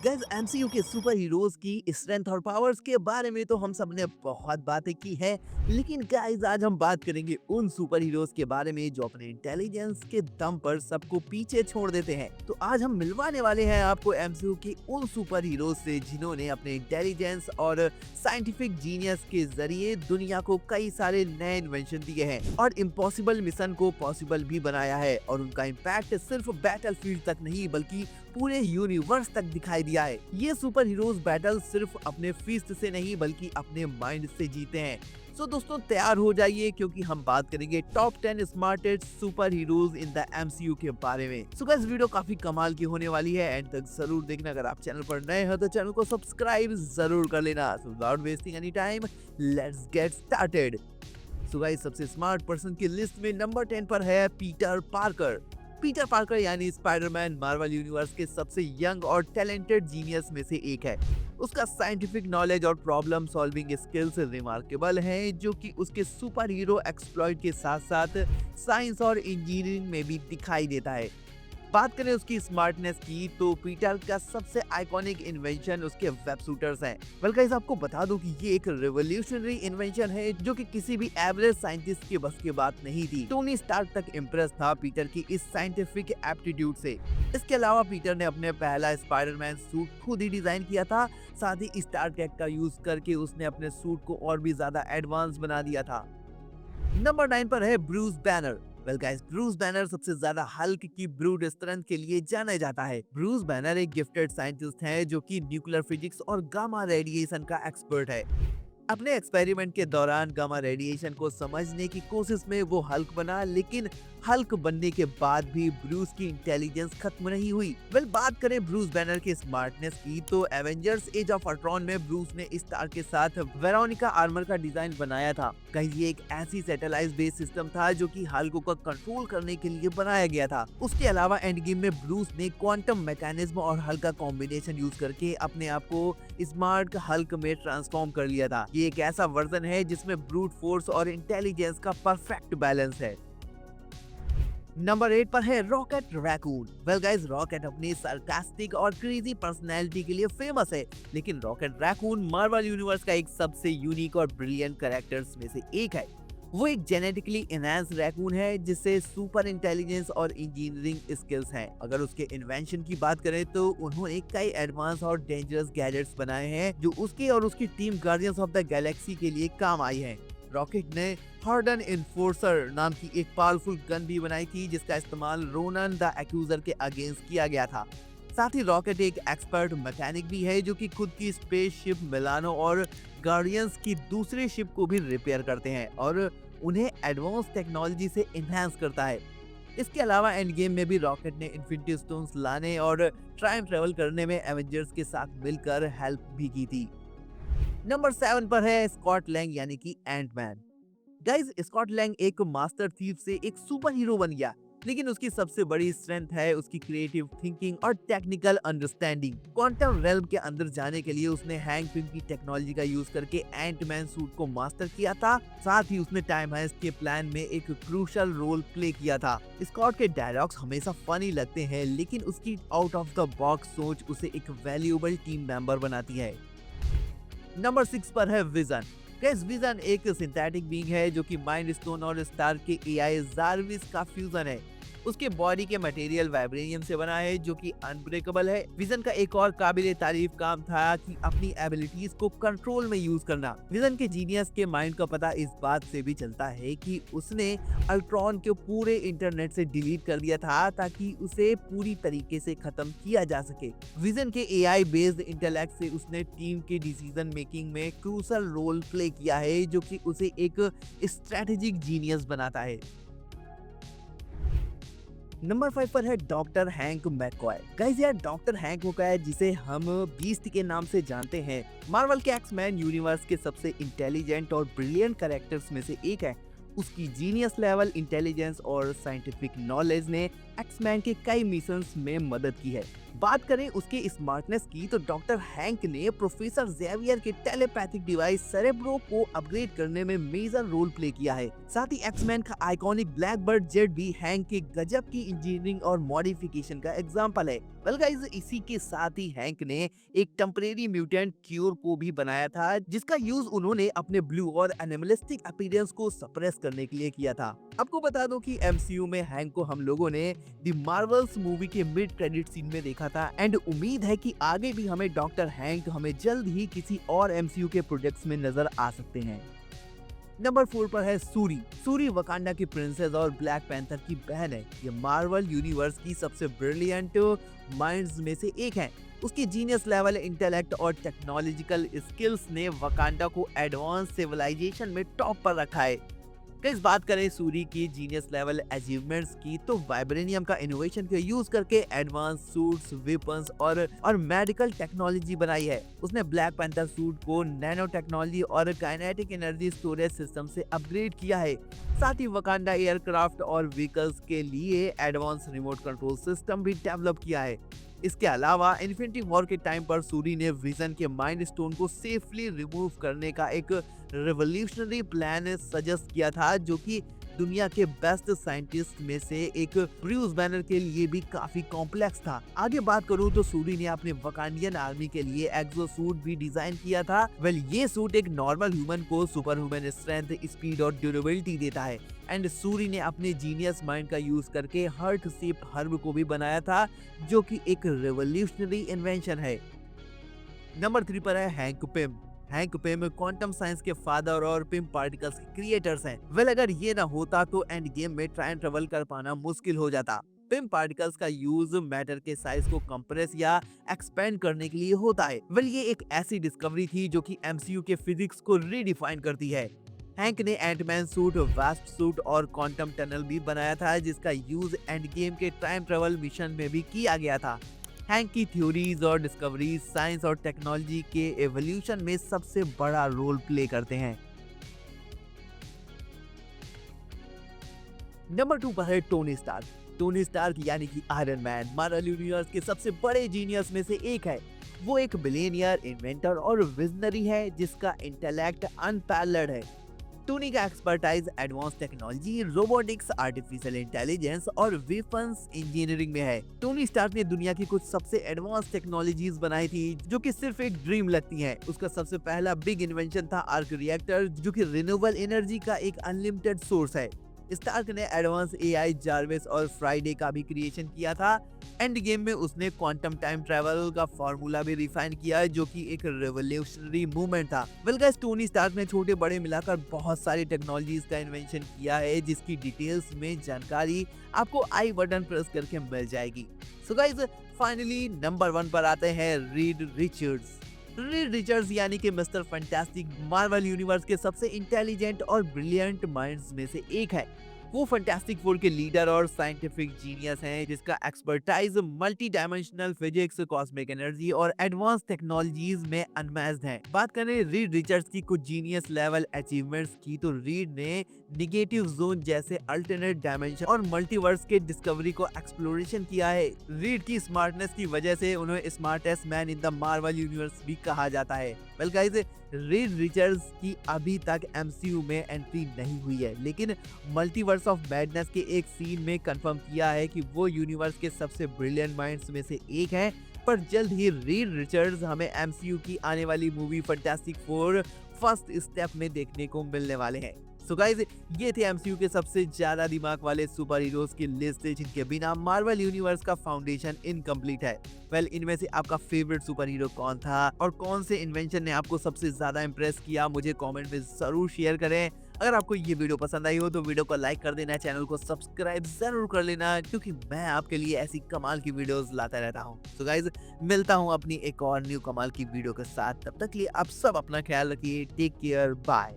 Guys MCU के super heroes की strength और पावर्स के बारे में तो हम सब ने बहुत बातें की हैं, लेकिन गाइस आज हम बात करेंगे उन सुपर हीरोज के बारे में जो अपने इंटेलिजेंस के दम पर सबको पीछे छोड़ देते हैं। तो आज हम मिलवाने वाले हैं आपको एमसीयू के उन सुपर हीरोज से जिन्होंने अपने इंटेलिजेंस और साइंटिफिक जीनियस के जरिए दुनिया को कई सारे नए इन्वेंशन दिए हैं और इम्पॉसिबल मिशन को पॉसिबल भी बनाया है, और उनका इम्पैक्ट सिर्फ बैटलफील्ड तक नहीं बल्कि पूरे यूनिवर्स तक दिखाई दिया है। ये सुपर हीरोज बैटल सिर्फ अपने फिस्ट से नहीं बल्कि अपने माइंड से जीते हैं। सो दोस्तों तैयार हो जाइए क्योंकि हम बात करेंगे top 10 smartest super heroes in the MCU के बारे में। सो गाइस वीडियो काफी कमाल की होने वाली है, एंड तक जरूर देखना। अगर आप चैनल पर नए हो तो चैनल को सब्सक्राइब जरूर कर लेना। So without wasting any time let's get started. So guys सबसे स्मार्ट पर्सन की लिस्ट में नंबर 10 पर है पीटर पार्कर। पीटर पार्कर यानी स्पाइडरमैन मार्वल यूनिवर्स के सबसे यंग और टैलेंटेड जीनियस में से एक है। उसका साइंटिफिक नॉलेज और प्रॉब्लम सॉल्विंग स्किल्स रिमार्केबल हैं, जो कि उसके सुपर हीरो एक्सप्लॉइट के साथ साथ साइंस और इंजीनियरिंग में भी दिखाई देता है। बात करें उसकी स्मार्टनेस की तो पीटर का सबसे आइकॉनिक इन्वेंशन उसके वेब शूटर्स हैं। वेल गाइस आपको बता दूं कि ये एक रिवोल्यूशनरी इन्वेंशन है जो कि किसी भी एवरेज साइंटिस्ट के बस की बात नहीं थी। टोनी स्टार्क तक इम्प्रेस था पीटर की इस साइंटिफिक एप्टीट्यूड से। इसके अलावा पीटर ने अपने पहला स्पाइडरमैन सूट खुद ही डिजाइन किया था। साथ ही स्टार ट्रेक का यूज करके उसने अपने सूट को और भी ज्यादा एडवांस बना दिया था। नंबर 9 पर है Bruce banner. Well guys Bruce banner सबसे ज्यादा हल्क की ब्रूड स्ट्रेंथ के लिए जाना जाता है। ब्रूस बैनर एक गिफ्टेड साइंटिस्ट है जो कि न्यूक्लियर फिजिक्स और गामा रेडिएशन का एक्सपर्ट है। अपने एक्सपेरिमेंट के दौरान गामा रेडिएशन को समझने की कोशिश में वो हल्क बना, लेकिन हल्क बनने के बाद भी ब्रूस की इंटेलिजेंस खत्म नहीं हुई। वेल बात करें ब्रूस बैनर की स्मार्टनेस की तो एवेंजर्स एज ऑफ अल्ट्रॉन में ब्रूस ने स्टार के साथ वेरोनिका आर्मर का डिजाइन बनाया था। कहीं ये एक ऐसी सैटेलाइट बेस्ड सिस्टम था जो कि हल्क को कंट्रोल करने के लिए बनाया गया था। उसके अलावा एंड गेम में ब्रूस ने क्वांटम मैकेनिज्म और हल्क का कॉम्बिनेशन यूज करके अपने आप को स्मार्ट हल्क में ट्रांसफॉर्म कर लिया था। ये एक ऐसा वर्जन है जिसमें ब्रूट फोर्स और इंटेलिजेंस का परफेक्ट बैलेंस है। नंबर 8 पर है rocket raccoon. Well guys rocket अपनी सार्कास्टिक और क्रेजी पर्सनैलिटी के लिए फेमस है, लेकिन रॉकेट रैकून मार्वल यूनिवर्स का एक सबसे यूनिक और ब्रिलियंट कैरेक्टर्स में से एक है। वो एक जेनेटिकली एनहांस रैकून है जिससे सुपर इंटेलिजेंस और इंजीनियरिंग स्किल्स हैं। अगर उसके इन्वेंशन की बात करें तो उन्होंने कई एडवांस और डेंजरस गैजेट्स बनाए हैं जो उसके और उसकी team guardians of the Galaxy के लिए काम आई हैं। रॉकेट ने हार्डन इन्फोर्सर नाम की एक पावरफुल गन भी बनाई थी जिसका इस्तेमाल रोनन द एक्यूजर के अगेंस्ट किया गया था। साथ ही रॉकेट एक एक्सपर्ट मैकेनिक भी है जो कि खुद की स्पेसशिप मिलानो और गार्डियंस की दूसरी शिप को भी रिपेयर करते हैं और उन्हें एडवांस टेक्नोलॉजी से एनहांस करता है। इसके अलावा एंड गेम में भी रॉकेट ने इन्फिनिटी स्टोन्स लाने और टाइम ट्रेवल करने में एवेंजर्स के साथ मिलकर हेल्प भी की थी। नंबर 7 पर है स्कॉट लैंग यानी कि एंटमैन। गाइस स्कॉट लैंग एक मास्टर थीफ से एक सुपर हीरो बन गया, लेकिन उसकी सबसे बड़ी स्ट्रेंथ है उसकी क्रिएटिव थिंकिंग और टेक्निकल अंडरस्टैंडिंग। क्वांटम रेल्म के अंदर जाने के लिए उसने हैंग पिम की टेक्नोलॉजी का यूज करके एंटमैन सूट को मास्टर किया था। साथ ही उसने टाइम हेस्ट के प्लान में एक क्रूशियल रोल प्ले किया था। स्कॉट के डायलॉग्स हमेशा फनी लगते हैं, लेकिन उसकी आउट ऑफ द बॉक्स सोच उसे एक वैल्यूएबल टीम मेंबर बनाती है। नंबर 6 पर है विजन। गैस विजन एक सिंथेटिक बीइंग है जो कि माइंड स्टोन और स्टार के एआई जारविस का फ्यूजन है। उसके बॉडी के मटेरियल वाइब्रेनियम से बना है जो कि अनब्रेकेबल है। विजन का एक और काबिले तारीफ काम था कि अपनी एबिलिटीज को कंट्रोल में यूज करना। विजन के जीनियस के माइंड का पता इस बात से भी चलता है कि उसने अल्ट्रॉन के पूरे इंटरनेट से डिलीट कर दिया था ताकि उसे पूरी तरीके से खत्म किया जा सके। विजन के एआई बेस्ड इंटेलेक्ट से उसने टीम के डिसीजन मेकिंग में क्रूशियल रोल प्ले किया है जो कि उसे एक स्ट्रेटेजिक जीनियस बनाता है। नंबर 5 पर है डॉक्टर हैंक मैकॉय। गाइस यार डॉक्टर हैंक मैकॉय जिसे हम बीस्ट के नाम से जानते हैं, मार्वल के एक्स-मैन यूनिवर्स के सबसे इंटेलिजेंट और ब्रिलियंट कैरेक्टर्स में से एक है। उसकी जीनियस लेवल इंटेलिजेंस और साइंटिफिक नॉलेज ने एक्स-मैन के कई मिशंस में मदद की है। बात करें उसके स्मार्टनेस की तो डॉक्टर हैंक ने प्रोफेसर जेवियर के टेलीपैथिक डिवाइस सेरेब्रो को अपग्रेड करने में मेजर रोल प्ले किया है। साथ ही एक्समैन का आइकॉनिक ब्लैकबर्ड जेट भी हैंक के गजब की इंजीनियरिंग और मॉडिफिकेशन का एग्जांपल है। वेल गाइस, इसी के साथ ही हैंक ने एक टेम्परेरी म्यूटेंट क्यूर को भी बनाया था, जिसका यूज उन्होंने अपने ब्लू और एनिमलिस्टिक अपीयरेंस को सप्रेस करने के लिए किया था। आपको बता दो कि एमसीयू में हैंक को हम लोगों ने द मार्वल्स मूवी के मिड क्रेडिट सीन में देखा था एंड उम्मीद है कि आगे भी हमें डॉक्टर हैंक हमें जल्द ही किसी और एमसीयू के प्रोजेक्ट्स में नजर आ सकते हैं। नंबर 4 पर है सूरी। सूरी वकांडा की प्रिंसेस और ब्लैक पैंथर की बहन है। ये मार्वल यूनिवर्स की सबसे ब्रिलियंट माइंड्स में से एक है। उसकी जीनियस लेवल इंटेलेक्ट और टेक्नोलॉजिकल स्किल्स ने वकांडा को एडवांस सिविलाइजेशन में टॉप पर रखा है। इस बात करें सूरी की जीनियस लेवल अचीवमेंट्स की तो वाइब्रेनियम का इनोवेशन का यूज करके एडवांस सूट्स, वेपन्स और मेडिकल टेक्नोलॉजी बनाई है। उसने ब्लैक पैंथर सूट को नैनो टेक्नोलॉजी और काइनेटिक एनर्जी स्टोरेज सिस्टम से अपग्रेड किया है। साथ ही वकांडा एयरक्राफ्ट और व्हीकल्स के लिए एडवांस रिमोट कंट्रोल सिस्टम भी डेवलप किया है। इसके अलावा इन्फिनिटी वॉर के टाइम पर सूरी ने विजन के माइंड स्टोन को सेफली रिमूव करने का एक रेवोल्यूशनरी प्लान सजेस्ट किया था, जो कि दुनिया के बेस्ट साइंटिस्ट में से एक ब्रूस बैनर के लिए भी काफी कॉम्प्लेक्स था। आगे बात करूं तो सूरी ने अपने वकांडियन आर्मी के लिए एक्सो सूट भी डिजाइन किया था। वेल, ये सूट एक नॉर्मल ह्यूमन को सुपर ह्यूमन स्ट्रेंथ, स्पीड और ड्यूरेबिलिटी देता है एंड सूरी ने अपने जीनियस माइंड का यूज करके हर्ट शेप हर्ब को भी बनाया था, जो कि एक रेवोल्यूशनरी इन्वेंशन है। नंबर 3 पर है hang Pym. Hang Pym quantum science के फादर और पिम पार्टिकल्स के क्रिएटर्स हैं। वेल, अगर ये ना होता तो एंड गेम में टाइम ट्रेवल कर पाना मुश्किल हो जाता। पिम पार्टिकल्स का यूज मैटर के साइज को कंप्रेस या एक्सपेंड करने के लिए होता है। वेल, ये एक ऐसी डिस्कवरी थी जो कि एमसीयू के फिजिक्स को रीडिफाइन करती है। हैंक ने एंटमैन सूट, वास्प सूट और क्वांटम टनल भी बनाया था, जिसका यूज एंड गेम के टाइम ट्रेवल मिशन में भी किया गया था। हैंक की थ्योरीज और डिस्कवरीज साइंस और टेक्नोलॉजी के एवोल्यूशन में सबसे बड़ा रोल प्ले करते हैं। नंबर 2 पर है टोनी स्टार्क। टोनी स्टार्क यानी कि आयरन मैन मार्वल यूनिवर्स के सबसे बड़े जीनियस में से एक है। वो एक बिलियनियर, इन्वेंटर और विजनरी है जिसका इंटेलेक्ट अनपैरेलल्ड है। टोनी का expertise advance technology, robotics, artificial intelligence और वेपन्स इंजीनियरिंग में है। टोनी स्टार्क ने दुनिया की कुछ सबसे एडवांस टेक्नोलॉजीज बनाई थी जो कि सिर्फ एक ड्रीम लगती हैं। उसका सबसे पहला बिग इन्वेंशन था आर्क रिएक्टर, जो कि रिन्यूएबल एनर्जी का एक अनलिमिटेड सोर्स है। स्टार्क ने एडवांस एआई जार्विस और फ्राइडे का भी क्रिएशन किया था। एंड गेम में उसने क्वांटम टाइम ट्रैवल का फॉर्मूला भी रिफाइन किया, जो कि एक रेवोल्यूशनरी मूवमेंट था। वेल गाइस, टोनी स्टार्क ने छोटे बड़े मिलाकर बहुत सारी टेक्नोलॉजीज का इन्वेंशन किया है, जिसकी डिटेल्स में जानकारी आपको आई बटन प्रेस करके मिल जाएगी। सो गाइस, फाइनली नंबर 1 पर आते हैं रीड रिचर्ड्स। रीड रिचर्ड्स यानी कि मिस्टर फैंटास्टिक मार्वल यूनिवर्स के सबसे इंटेलिजेंट और ब्रिलियंट माइंड्स में से एक है। वो फैंटास्टिक फोर के लीडर और साइंटिफिक जीनियस हैं, जिसका expertise multi dimensional physics, cosmic energy और एडवांस टेक्नोलॉजीज में अनमैच्ड है। बात करें रीड रिचर्ड्स की कुछ जीनियस लेवल अचीवमेंट्स की तो रीड ने नेगेटिव जोन जैसे अल्टरनेट डायमेंशन और मल्टीवर्स के डिस्कवरी को एक्सप्लोरेशन किया है। रीड की स्मार्टनेस की वजह से उन्हें smartest man in the Marvel universe भी कहा जाता है। वेल गाइस, रीड रिचर्ड्स की अभी तक एमसीयू में एंट्री नहीं हुई है, लेकिन मल्टीवर्स ऑफ मैडनेस के एक सीन में कंफर्म किया है कि वो यूनिवर्स के सबसे ब्रिलियंट माइंड्स में से एक है। पर जल्द ही रीड रिचर्ड्स हमें एमसीयू की आने वाली movie fantastic four first step में देखने को मिलने वाले हैं। सो गाइज, ये थे एमसीयू के सबसे ज्यादा दिमाग वाले सुपर हीरोज की लिस्ट, जिनके बिना मार्वल यूनिवर्स का फाउंडेशन इनकम्प्लीट है। वेल, इनमें से आपका फेवरेट सुपर हीरो कौन था और कौन से इन्वेंशन ने आपको सबसे ज्यादा इंप्रेस किया, मुझे कमेंट में जरूर शेयर करें। अगर आपको ये वीडियो पसंद आई हो तो वीडियो को लाइक कर देना, चैनल को सब्सक्राइब जरूर कर लेना, क्योंकि मैं आपके लिए ऐसी कमाल की वीडियोस लाता रहता हूँ। सो गाइज, मिलता हूँ अपनी एक और न्यू कमाल की वीडियो के साथ। तब तक के लिए आप सब अपना ख्याल रखिए। Take care, bye.